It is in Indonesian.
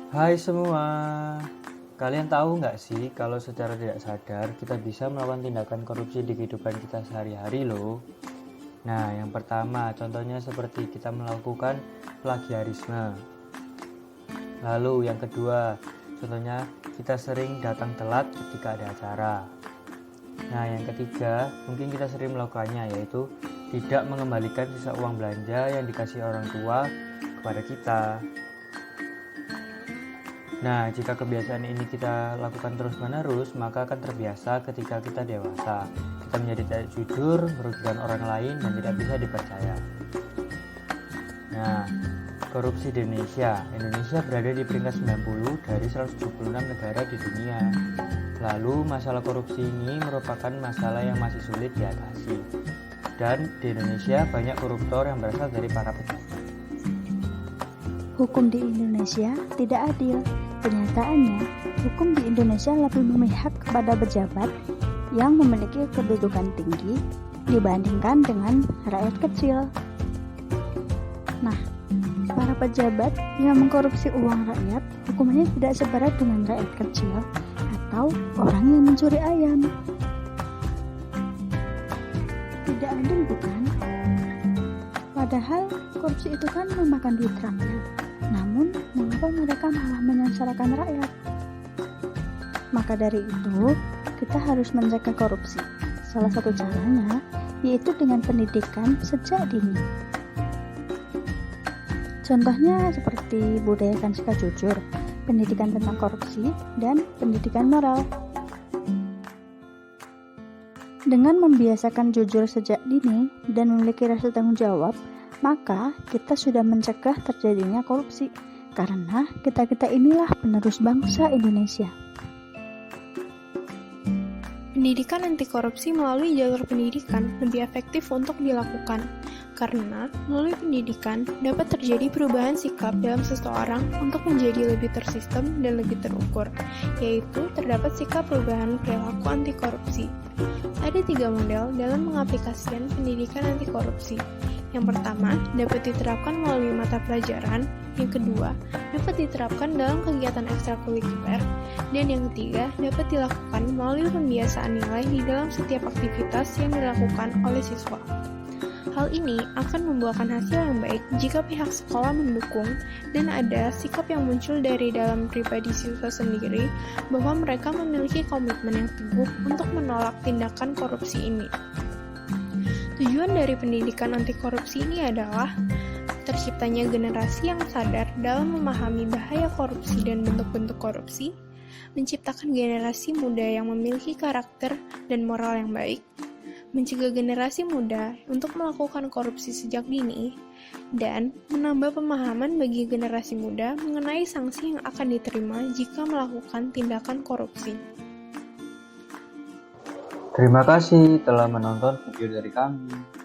Hai semua, kalian tahu nggak sih kalau secara tidak sadar kita bisa melakukan tindakan korupsi di kehidupan kita sehari-hari loh. Nah, yang pertama contohnya seperti kita melakukan plagiarisme. Lalu yang kedua, contohnya kita sering datang telat ketika ada acara. Nah, yang ketiga, mungkin kita sering melakukannya yaitu tidak mengembalikan sisa uang belanja yang dikasih orang tua kepada kita. Nah, jika kebiasaan ini kita lakukan terus-menerus, maka akan terbiasa ketika kita dewasa. Kita menjadi tidak jujur, merugikan orang lain, dan tidak bisa dipercaya. Nah, korupsi di Indonesia. Indonesia berada di peringkat 90 dari 176 negara di dunia. Lalu, masalah korupsi ini merupakan masalah yang masih sulit diatasi. Dan di Indonesia banyak koruptor yang berasal dari para pejabat. Hukum di Indonesia tidak adil. Kenyataannya, hukum di Indonesia lebih memihak kepada pejabat yang memiliki kedudukan tinggi dibandingkan dengan rakyat kecil. Nah, para pejabat yang mengkorupsi uang rakyat, hukumannya tidak seberat dengan rakyat kecil atau orang yang mencuri ayam. Tidak adil, bukan? Padahal korupsi itu kan memakan duit rakyat. Namun, mengapa mereka malah menyengsarakan rakyat? Maka dari itu, kita harus mencegah korupsi. Salah satu caranya yaitu dengan pendidikan sejak dini. Contohnya seperti budayakan sikap jujur, pendidikan tentang korupsi, dan pendidikan moral. Dengan membiasakan jujur sejak dini dan memiliki rasa tanggung jawab, maka kita sudah mencegah terjadinya korupsi, karena kita inilah penerus bangsa Indonesia. Pendidikan anti korupsi melalui jalur pendidikan lebih efektif untuk dilakukan, karena melalui pendidikan dapat terjadi perubahan sikap dalam seseorang untuk menjadi lebih tersistem dan lebih terukur, yaitu terdapat sikap perubahan perilaku anti korupsi. Ada 3 model dalam mengaplikasikan pendidikan anti korupsi. Yang pertama, dapat diterapkan melalui mata pelajaran. Yang kedua, dapat diterapkan dalam kegiatan ekstrakurikuler. Dan yang ketiga, dapat dilakukan melalui pembiasaan nilai di dalam setiap aktivitas yang dilakukan oleh siswa. Hal ini akan membuahkan hasil yang baik jika pihak sekolah mendukung dan ada sikap yang muncul dari dalam pribadi siswa sendiri bahwa mereka memiliki komitmen yang teguh untuk menolak tindakan korupsi ini. Tujuan dari pendidikan anti korupsi ini adalah terciptanya generasi yang sadar dalam memahami bahaya korupsi dan bentuk-bentuk korupsi, menciptakan generasi muda yang memiliki karakter dan moral yang baik, mencegah generasi muda untuk melakukan korupsi sejak dini, dan menambah pemahaman bagi generasi muda mengenai sanksi yang akan diterima jika melakukan tindakan korupsi. Terima kasih telah menonton video dari kami.